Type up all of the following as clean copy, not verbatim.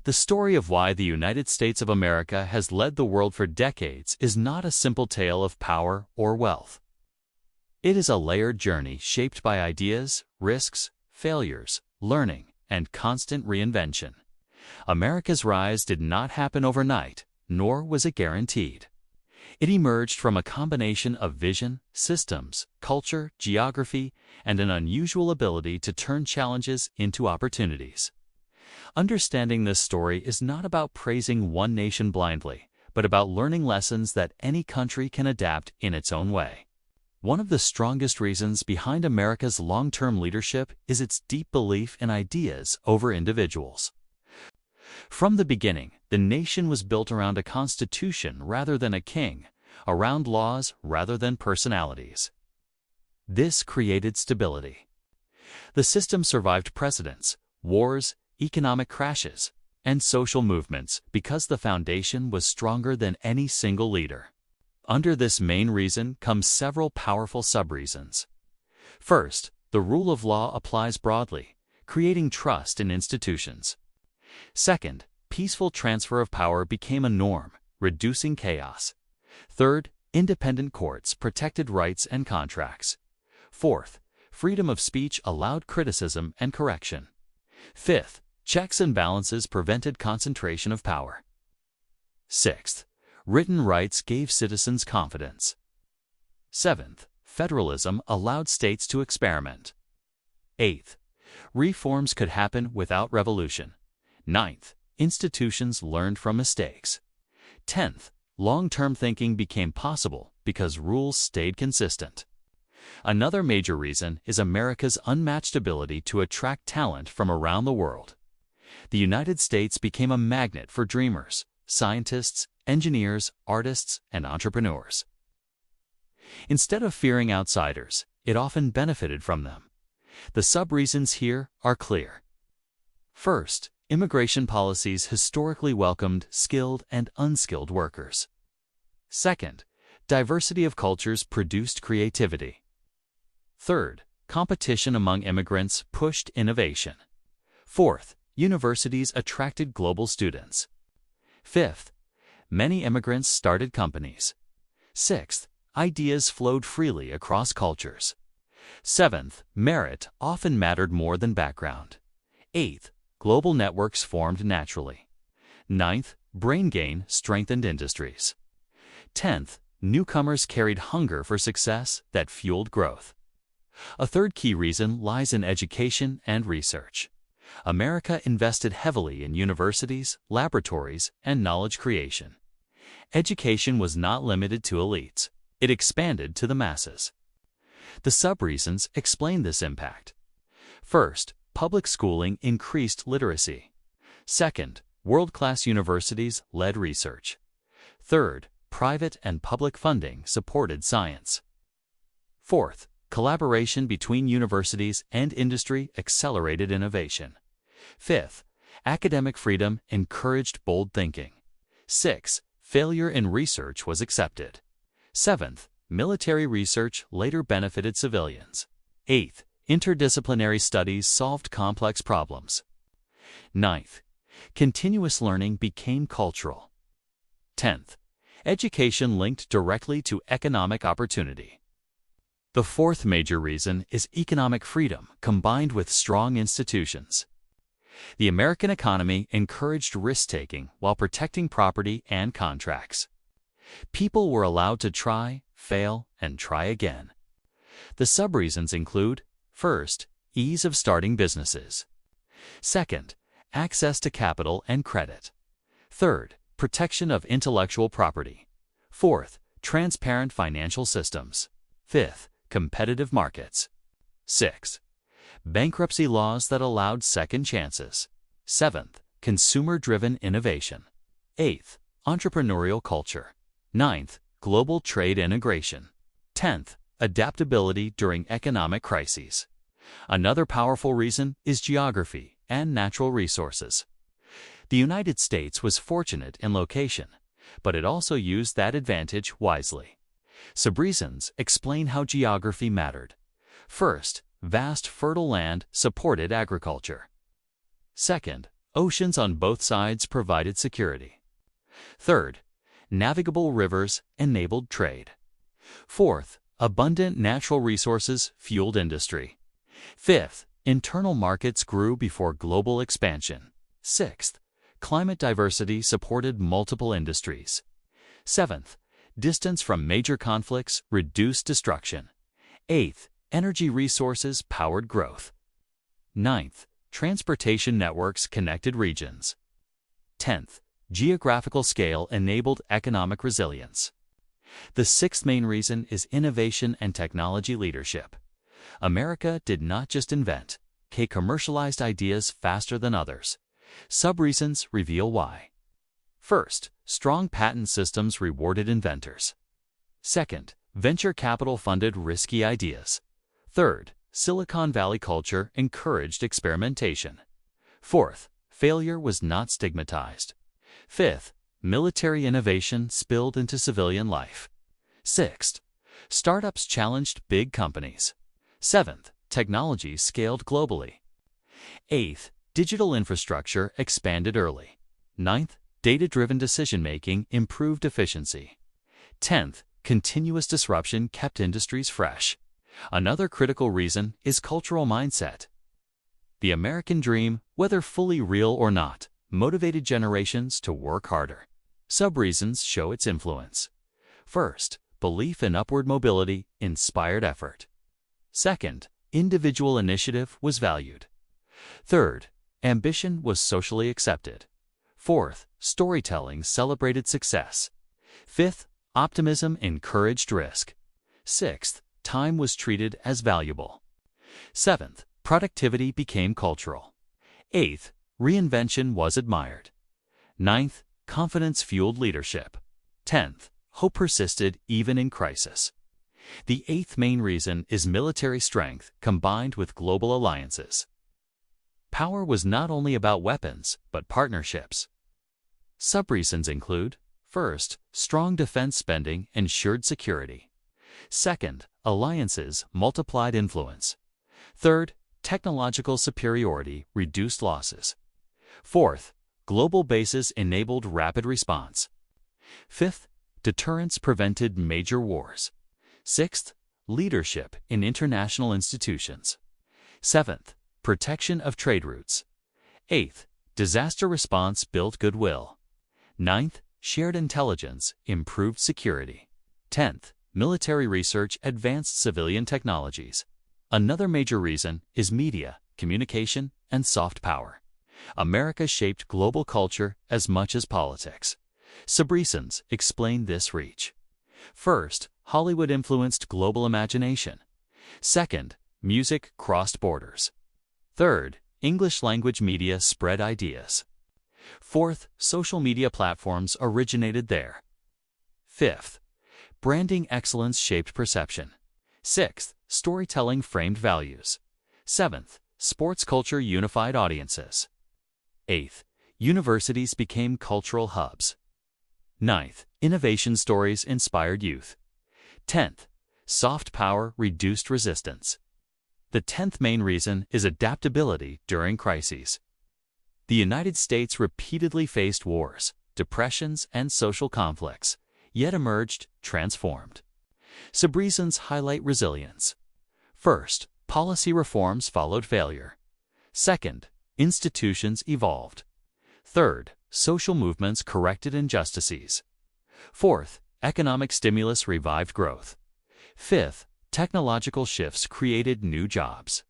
The story of why the United States of America has led the world for decades is not a simple tale of power or wealth. It is a layered journey shaped by ideas, risks, failures, learning, and constant reinvention. America's rise did not happen overnight, nor was it guaranteed. It emerged from a combination of vision, systems, culture, geography, and an unusual ability to turn challenges into opportunities. Understanding this story is not about praising one nation blindly, but about learning lessons that any country can adapt in its own way. One of the strongest reasons behind America's long-term leadership is its deep belief in ideas over individuals. From the beginning, the nation was built around a constitution rather than a king, around laws rather than personalities. This created stability. The system survived presidents, wars, economic crashes, and social movements because the foundation was stronger than any single leader. Under this main reason come several powerful sub-reasons. First, the rule of law applies broadly, creating trust in institutions. Second, peaceful transfer of power became a norm, reducing chaos. Third, independent courts protected rights and contracts. Fourth, freedom of speech allowed criticism and correction. Fifth, checks and balances prevented concentration of power. Sixth, written rights gave citizens confidence. Seventh, federalism allowed states to experiment. Eighth, reforms could happen without revolution. Ninth, institutions learned from mistakes. 10th, long-term thinking became possible because rules stayed consistent. Another major reason is America's unmatched ability to attract talent from around the world. The United States became a magnet for dreamers, scientists, engineers, artists, and entrepreneurs. Instead of fearing outsiders, it often benefited from them. The sub-reasons here are clear. First, immigration policies historically welcomed skilled and unskilled workers. Second, diversity of cultures produced creativity. Third, competition among immigrants pushed innovation. Fourth, universities attracted global students. Fifth, many immigrants started companies. Sixth, ideas flowed freely across cultures. Seventh, merit often mattered more than background. Eighth, global networks formed naturally. Ninth, brain gain strengthened industries. 10th, newcomers carried hunger for success that fueled growth. A third key reason lies in education and research. America invested heavily in universities, laboratories, and knowledge creation. Education was not limited to elites. It expanded to the masses. The sub-reasons explain this impact. First, public schooling increased literacy. Second, world-class universities led research. Third, private and public funding supported science. Fourth, collaboration between universities and industry accelerated innovation. Fifth, academic freedom encouraged bold thinking. Sixth, failure in research was accepted. Seventh, military research later benefited civilians. Eighth, interdisciplinary studies solved complex problems. Ninth, continuous learning became cultural. 10th, education linked directly to economic opportunity. The fourth major reason is economic freedom combined with strong institutions. The American economy encouraged risk-taking while protecting property and contracts. People were allowed to try, fail, and try again. The sub-reasons include: first, ease of starting businesses. Second, access to capital and credit. Third, protection of intellectual property. Fourth, transparent financial systems. Fifth, competitive markets. Sixth, bankruptcy laws that allowed second chances. Seventh, consumer-driven innovation. Eighth, entrepreneurial culture. Ninth, global trade integration. 10th, adaptability during economic crises. Another powerful reason is geography and natural resources. The United States was fortunate in location, but it also used that advantage wisely. Sub-reasons explain how geography mattered. First, vast fertile land supported agriculture. Second, Oceans on both sides provided security. Third, navigable rivers enabled trade. Fourth, abundant natural resources fueled industry. Fifth, internal markets grew before global expansion. Sixth, climate diversity supported multiple industries. Seventh, distance from major conflicts reduced destruction. Eighth, energy resources powered growth. Ninth, transportation networks connected regions. 10th, geographical scale enabled economic resilience. The sixth main reason is innovation and technology leadership. America did not just invent, it commercialized ideas faster than others. Sub-reasons reveal why. First, strong patent systems rewarded inventors. Second, venture capital funded risky ideas. Third, Silicon Valley culture encouraged experimentation. Fourth, failure was not stigmatized. Fifth, military innovation spilled into civilian life. Sixth, startups challenged big companies. Seventh, technology scaled globally. Eighth, digital infrastructure expanded early. Ninth, data-driven decision-making improved efficiency. 10th, continuous disruption kept industries fresh. Another critical reason is cultural mindset. The American dream, whether fully real or not, motivated generations to work harder. Sub-reasons show its influence. First, belief in upward mobility inspired effort. Second, individual initiative was valued. Third, ambition was socially accepted. Fourth, storytelling celebrated success. Fifth, optimism encouraged risk. Sixth, time was treated as valuable. Seventh, productivity became cultural. Eighth, reinvention was admired. Ninth, confidence fueled leadership. 10th, hope persisted even in crisis. The eighth main reason is military strength combined with global alliances. Power was not only about weapons, but partnerships. Sub-reasons include: first, strong defense spending ensured security. Second, alliances multiplied influence. Third, technological superiority reduced losses. Fourth, global bases enabled rapid response. Fifth, deterrence prevented major wars. Sixth, leadership in international institutions. Seventh, protection of trade routes. Eighth, disaster response built goodwill. Ninth, shared intelligence improved security. 10th, military research advanced civilian technologies. Another major reason is media, communication, and soft power. America shaped global culture as much as politics. Sub-reasons explain this reach. First, Hollywood influenced global imagination. Second, music crossed borders. Third, English-language media spread ideas. Fourth, social media platforms originated there. Fifth, branding excellence shaped perception. Sixth, storytelling framed values. Seventh, sports culture unified audiences. Eighth, universities became cultural hubs. Ninth, innovation stories inspired youth. 10th, soft power reduced resistance. The 10th main reason is adaptability during crises. The United States repeatedly faced wars, depressions, and social conflicts, yet emerged transformed. Sub-reasons highlight resilience. First, policy reforms followed failure. Second, institutions evolved. Third, social movements corrected injustices. Fourth, economic stimulus revived growth. Fifth, technological shifts created new jobs.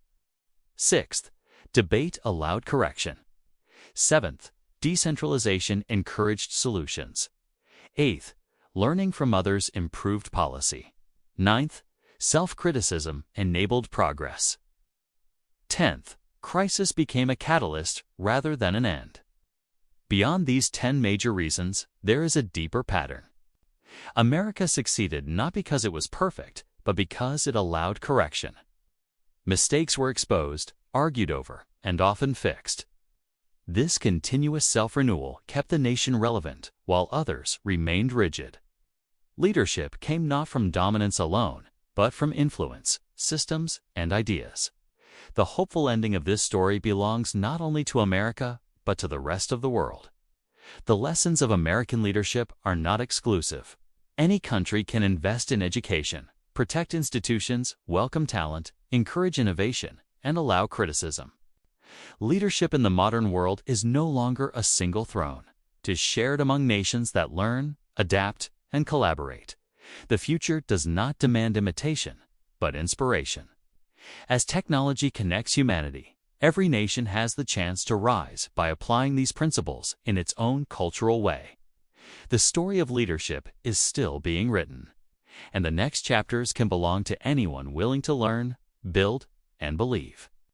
Sixth, debate allowed correction. Seventh, decentralization encouraged solutions. Eighth, learning from others improved policy. Ninth, self-criticism enabled progress. 10th, crisis became a catalyst rather than an end. Beyond these 10 major reasons, there is a deeper pattern. America succeeded not because it was perfect, but because it allowed correction. Mistakes were exposed, argued over, and often fixed. This continuous self-renewal kept the nation relevant, while others remained rigid. Leadership came not from dominance alone, but from influence, systems, and ideas. The hopeful ending of this story belongs not only to America, but to the rest of the world. The lessons of American leadership are not exclusive. Any country can invest in education, protect institutions, welcome talent, encourage innovation, and allow criticism. Leadership in the modern world is no longer a single throne. It is shared among nations that learn, adapt, and collaborate. The future does not demand imitation, but inspiration. As technology connects humanity, every nation has the chance to rise by applying these principles in its own cultural way. The story of leadership is still being written, and the next chapters can belong to anyone willing to learn, build, and believe.